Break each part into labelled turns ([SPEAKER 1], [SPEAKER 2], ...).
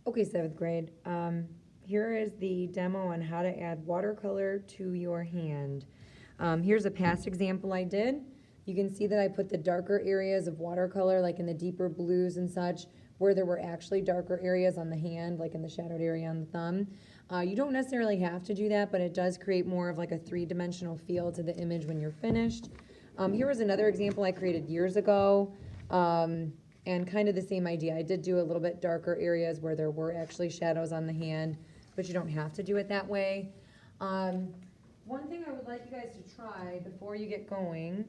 [SPEAKER 1] Okay, seventh grade. Here is the demo on how to add watercolor to your hand. Here's a past example I did. You can see that I put the darker areas of watercolor, like in the deeper blues and such, where there were actually darker areas on the hand, like in the shadowed area on the thumb. You don't necessarily have to do that, but it does create more of like a three-dimensional feel to the image when you're finished. Here was another example I created years ago. And kind of the same idea. I did do a little bit darker areas where there were actually shadows on the hand, but you don't have to do it that way. One thing I would like you guys to try before you get going,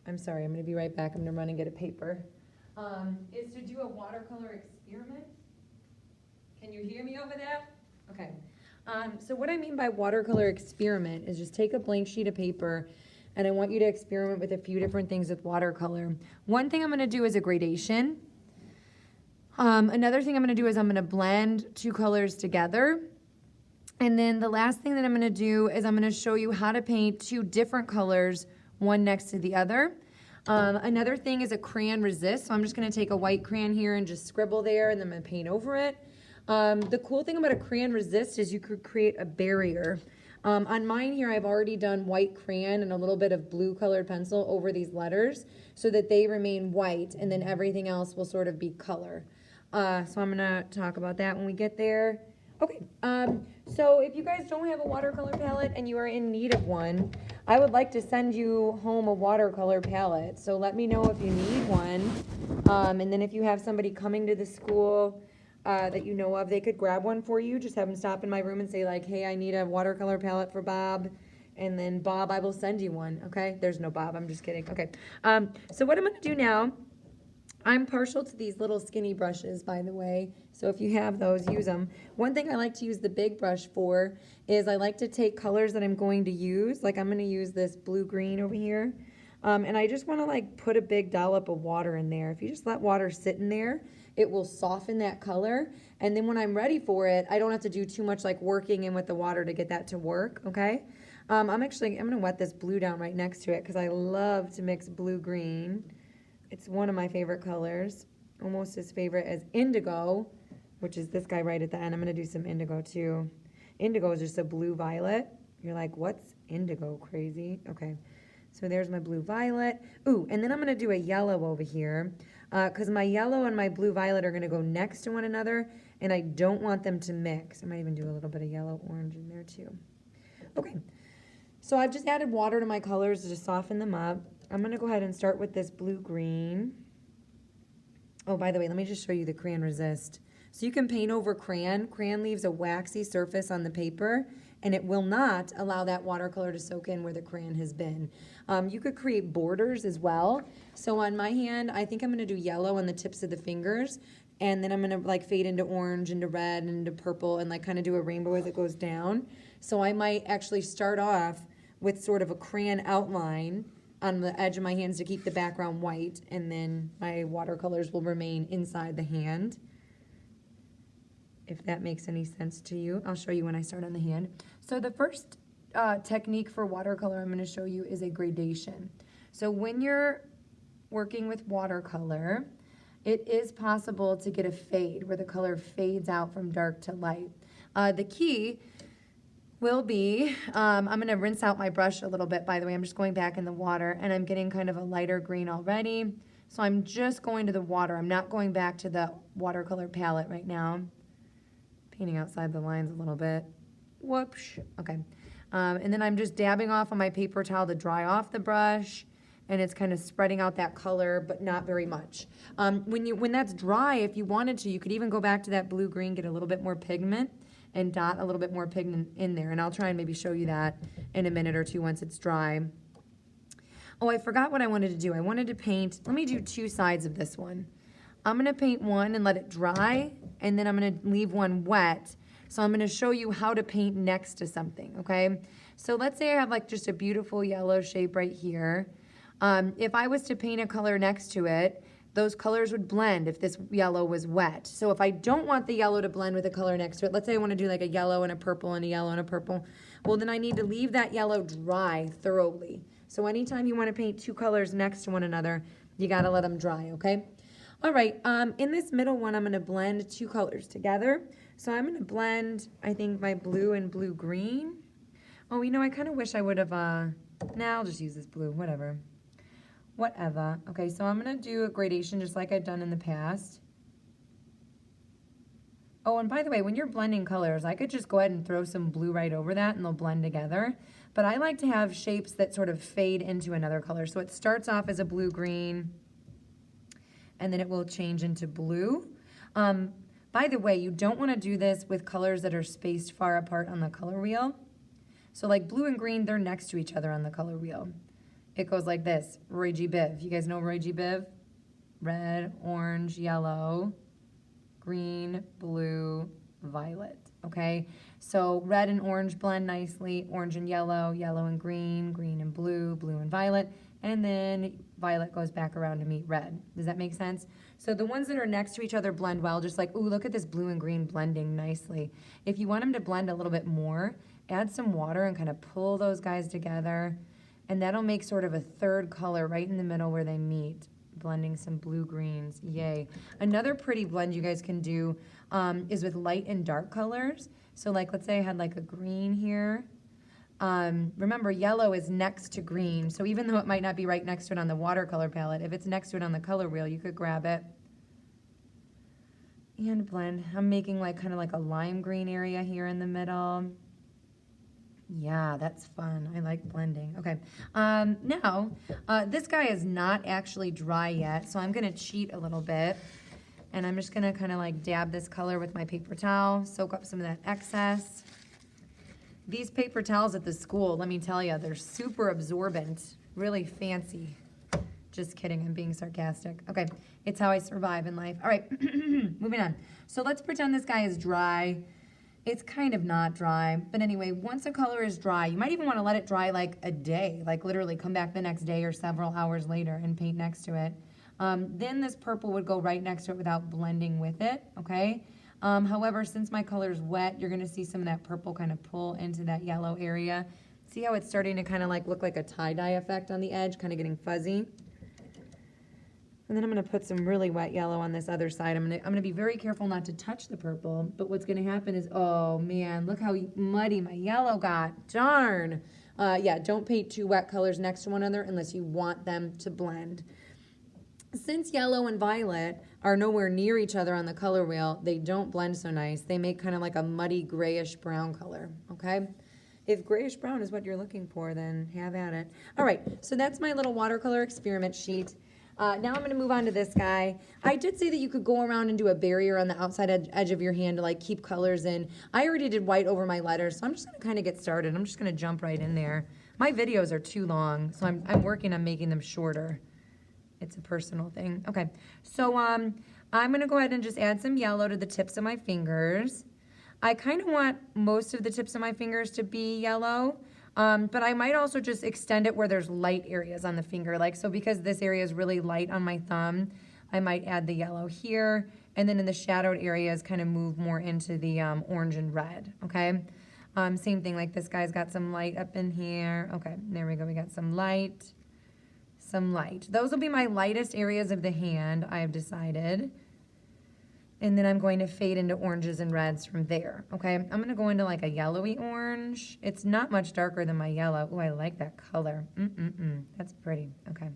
[SPEAKER 1] I'm sorry, I'm going to be right back. I'm going to run and get a paper, is to do a watercolor experiment. Can you hear me over there? Okay. So what I mean by watercolor experiment is just take a blank sheet of paper and I want you to experiment with a few different things with watercolor. One thing I'm going to do is a gradation. Another thing I'm going to do is I'm going to blend two colors together. And then the last thing that I'm going to do is I'm going to show you how to paint two different colors, one next to the other. Another thing is a crayon resist. So I'm just going to take a white crayon here and just scribble there, and then I'm going to paint over it. The cool thing about a crayon resist is you could create a barrier. On mine here, I've already done white crayon and a little bit of blue colored pencil over these letters so that they remain white, and then everything else will sort of be color. So I'm going to talk about that when we get there. Okay, so if you guys don't have a watercolor palette and you are in need of one, I would like to send you home a watercolor palette. So let me know if you need one. And then if you have somebody coming to the school that you know of, they could grab one for you. Just have them stop in my room and say like, hey, I need a watercolor palette for Bob. And then Bob, I will send you one, okay? There's no Bob, I'm just kidding. Okay, so what I'm gonna do now, I'm partial to these little skinny brushes, by the way. So if you have those, use them. One thing I like to use the big brush for is I like to take colors that I'm going to use. Like I'm gonna use this blue-green over here. And I just wanna like put a big dollop of water in there. If you just let water sit in there, it will soften that color. And then when I'm ready for it, I don't have to do too much like working in with the water to get that to work, okay? I'm gonna wet this blue down right next to it because I love to mix blue-green. It's one of my favorite colors, almost as favorite as indigo, which is this guy right at the end. I'm gonna do some indigo too. Indigo is just a blue-violet. You're like, what's indigo, crazy? Okay, so there's my blue-violet. Ooh, and then I'm gonna do a yellow over here because my yellow and my blue-violet are gonna go next to one another and I don't want them to mix. I might even do a little bit of yellow-orange in there too. Okay, so I've just added water to my colors to just soften them up. I'm gonna go ahead and start with this blue-green. Oh, by the way, let me just show you the crayon resist. So you can paint over crayon. Crayon leaves a waxy surface on the paper, and it will not allow that watercolor to soak in where the crayon has been. You could create borders as well. So on my hand, I think I'm gonna do yellow on the tips of the fingers, and then I'm gonna like fade into orange, into red, and into purple, and like kind of do a rainbow as it goes down. So I might actually start off with sort of a crayon outline on the edge of my hands to keep the background white, and then my watercolors will remain inside the hand. If that makes any sense to you, I'll show you when I start on the hand. So the first technique for watercolor I'm going to show you is a gradation. So when you're working with watercolor, it is possible to get a fade where the color fades out from dark to light. The key will be, I'm going to rinse out my brush a little bit, by the way. I'm just going back in the water, and I'm getting kind of a lighter green already. So I'm just going to the water. I'm not going back to the watercolor palette right now. Painting outside the lines a little bit. Whoops. Okay. And then I'm just dabbing off on my paper towel to dry off the brush, and it's kind of spreading out that color, but not very much. When that's dry, if you wanted to, you could even go back to that blue-green, get a little bit more pigment, and dot a little bit more pigment in there. And I'll try and maybe show you that in a minute or two once it's dry. Oh, I forgot what I wanted to do. I wanted to paint, let me do two sides of this one. I'm gonna paint one and let it dry, and then I'm gonna leave one wet. So I'm gonna show you how to paint next to something, okay? So let's say I have like just a beautiful yellow shape right here. If I was to paint a color next to it, those colors would blend if this yellow was wet. So if I don't want the yellow to blend with a color next to it, let's say I want to do like a yellow and a purple and a yellow and a purple, well then I need to leave that yellow dry thoroughly. So anytime you want to paint two colors next to one another, you got to let them dry, okay? All right, in this middle one, I'm gonna blend two colors together. So I'm gonna blend, I think, my blue and blue-green. Oh, you know, I kind of wish I would have, nah, I'll just use this blue, whatever. Whatever. Okay, so I'm gonna do a gradation just like I've done in the past. Oh, and by the way, when you're blending colors, I could just go ahead and throw some blue right over that and they'll blend together. But I like to have shapes that sort of fade into another color. So it starts off as a blue-green, and then it will change into blue. By the way, you don't want to do this with colors that are spaced far apart on the color wheel. So like blue and green, they're next to each other on the color wheel. It goes like this, Roy G. Biv. You guys know Roy G. Biv? Red, orange, yellow, green, blue, violet, okay? So red and orange blend nicely, orange and yellow, yellow and green, green and blue, blue and violet, and then violet goes back around to meet red. Does that make sense? So the ones that are next to each other blend well, just like, ooh, look at this blue and green blending nicely. If you want them to blend a little bit more, add some water and kind of pull those guys together, and that'll make sort of a third color right in the middle where they meet. Blending some blue greens, yay. Another pretty blend you guys can do is with light and dark colors. So like, let's say I had like a green here. Remember, yellow is next to green, so even though it might not be right next to it on the watercolor palette, if it's next to it on the color wheel, you could grab it and blend. I'm making like kind of like a lime green area here in the middle. Yeah, that's fun. I like blending. Okay, now, this guy is not actually dry yet, so I'm gonna cheat a little bit. And I'm just gonna kind of like dab this color with my paper towel, soak up some of that excess. These paper towels at the school, let me tell you, they're super absorbent, really fancy. Just kidding, I'm being sarcastic. Okay, it's how I survive in life. All right, moving on. So let's pretend this guy is dry. It's kind of not dry, but anyway, once a color is dry, you might even want to let it dry like a day, like literally come back the next day or several hours later and paint next to it. Then this purple would go right next to it without blending with it, okay? However, since my color is wet, you're gonna see some of that purple kind of pull into that yellow area. See how it's starting to kind of like look like a tie-dye effect on the edge, kind of getting fuzzy? And then I'm gonna put some really wet yellow on this other side. I'm gonna be very careful not to touch the purple, but what's gonna happen is, oh man, look how muddy my yellow got, darn. Yeah, don't paint two wet colors next to one another unless you want them to blend. Since yellow and violet are nowhere near each other on the color wheel, they don't blend so nice. They make kind of like a muddy grayish brown color, okay? If grayish brown is what you're looking for, then have at it. All right, so that's my little watercolor experiment sheet. Now I'm going to move on to this guy. I did say that you could go around and do a barrier on the outside edge of your hand to like keep colors in. I already did white over my letters, so I'm just going to kind of get started. I'm just going to jump right in there. My videos are too long, so I'm working on making them shorter. It's a personal thing. Okay, so I'm going to go ahead and just add some yellow to the tips of my fingers. I kind of want most of the tips of my fingers to be yellow. But I might also just extend it where there's light areas on the finger. Like, so because this area is really light on my thumb, I might add the yellow here. And then in the shadowed areas, kind of move more into the orange and red, okay? Same thing, like this guy's got some light up in here. Okay, there we go, we got some light, some light. Those will be my lightest areas of the hand, I have decided. And then I'm going to fade into oranges and reds from there, okay? I'm going to go into like a yellowy orange. It's not much darker than my yellow. Oh, I like that color. That's pretty, okay.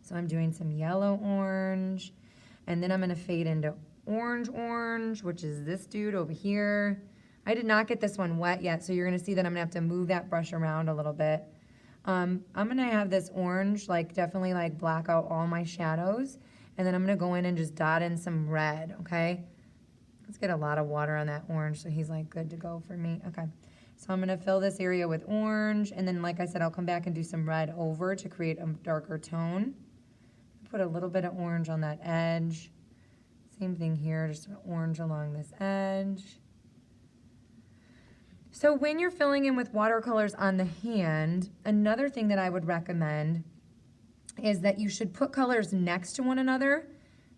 [SPEAKER 1] So I'm doing some yellow orange, and then I'm going to fade into orange, which is this dude over here. I did not get this one wet yet, so you're going to see that I'm going to have to move that brush around a little bit. I'm going to have this orange, like definitely like black out all my shadows. And then I'm going to go in and just dot in some red, okay? Let's get a lot of water on that orange so he's like good to go for me. Okay, so I'm going to fill this area with orange, and then like I said, I'll come back and do some red over to create a darker tone. Put a little bit of orange on that edge. Same thing here, just an orange along this edge. So when you're filling in with watercolors on the hand, another thing that I would recommend is that you should put colors next to one another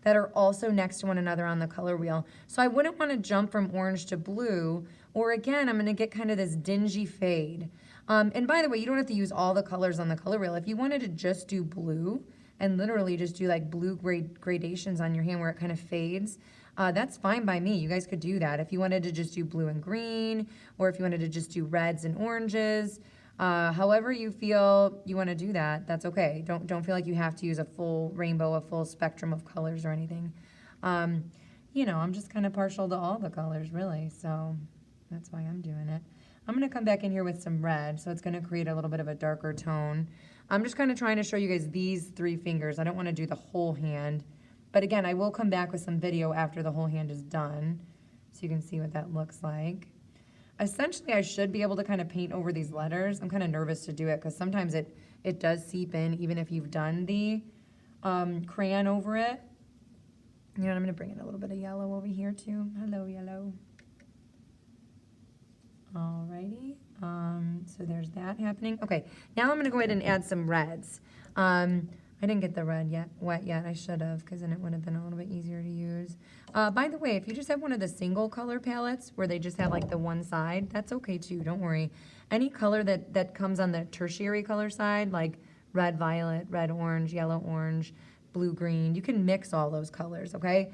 [SPEAKER 1] that are also next to one another on the color wheel. So I wouldn't want to jump from orange to blue, or again, I'm going to get kind of this dingy fade. And by the way, you don't have to use all the colors on the color wheel. If you wanted to just do blue, and literally just do like blue gradations on your hand where it kind of fades, that's fine by me. You guys could do that. If you wanted to just do blue and green, or if you wanted to just do reds and oranges, however you feel you want to do that, that's okay. Don't feel like you have to use a full rainbow, a full spectrum of colors or anything. You know, I'm just kind of partial to all the colors, really, so that's why I'm doing it. I'm going to come back in here with some red, so it's going to create a little bit of a darker tone. I'm just kind of trying to show you guys these 3 fingers. I don't want to do the whole hand, but again, I will come back with some video after the whole hand is done, so you can see what that looks like. Essentially, I should be able to kind of paint over these letters. I'm kind of nervous to do it because sometimes it does seep in even if you've done the crayon over it. You know, I'm going to bring in a little bit of yellow over here too. Hello, yellow. Alrighty, so there's that happening. Okay, now I'm going to go ahead and add some reds. I didn't get the red wet yet. I should have, because then it would have been a little bit easier to use. By the way, if you just have one of the single color palettes where they just have like the one side, that's okay too, don't worry. Any color that comes on the tertiary color side, like red, violet, red, orange, yellow, orange, blue, green, you can mix all those colors, okay?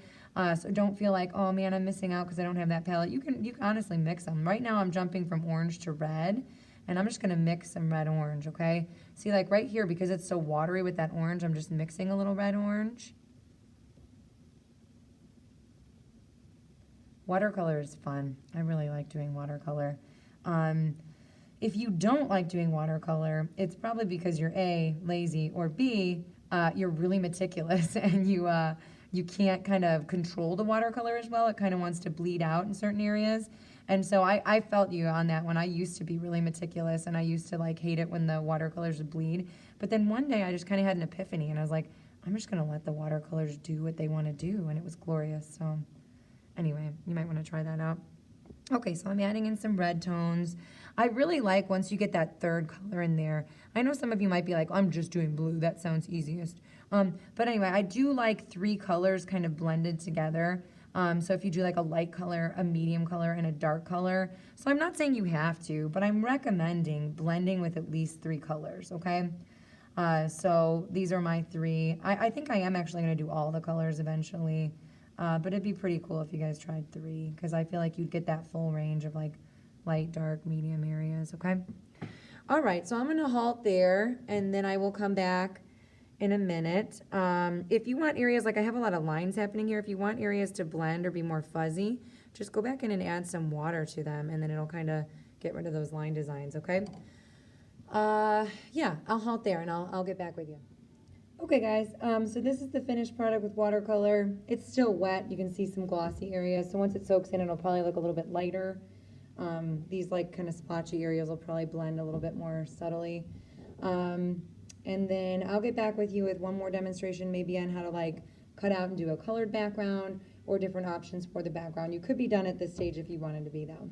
[SPEAKER 1] So don't feel like, oh man, I'm missing out because I don't have that palette. You can honestly mix them. Right now I'm jumping from orange to red, and I'm just gonna mix some red orange, okay? See, like right here, because it's so watery with that orange, I'm just mixing a little red orange. Watercolor is fun. I really like doing watercolor. If you don't like doing watercolor, it's probably because you're A, lazy, or B, you're really meticulous and you can't kind of control the watercolor as well. It kind of wants to bleed out in certain areas. And so I felt you on that one. I used to be really meticulous and I used to like hate it when the watercolors would bleed. But then one day I just kind of had an epiphany and I was like, I'm just going to let the watercolors do what they want to do. And it was glorious. So anyway, you might want to try that out. Okay, so I'm adding in some red tones. I really like once you get that third color in there. I know some of you might be like, I'm just doing blue. That sounds easiest. But anyway, I do like 3 colors kind of blended together. So if you do like a light color, a medium color, and a dark color. So I'm not saying you have to, but I'm recommending blending with at least 3 colors, okay? So these are my 3. I think I am actually going to do all the colors eventually. But it'd be pretty cool if you guys tried 3, because I feel like you'd get that full range of like light, dark, medium areas, okay? All right, so I'm going to halt there, and then I will come back in a minute. If you want areas, like I have a lot of lines happening here, if you want areas to blend or be more fuzzy, just go back in and add some water to them, and then it'll kind of get rid of those line designs, okay? Yeah, I'll halt there, and I'll get back with you. Okay guys, so this is the finished product with watercolor. It's still wet. You can see some glossy areas. So once it soaks in, it'll probably look a little bit lighter. These like kind of splotchy areas will probably blend a little bit more subtly. And then I'll get back with you with one more demonstration maybe on how to like cut out and do a colored background or different options for the background. You could be done at this stage if you wanted to be though.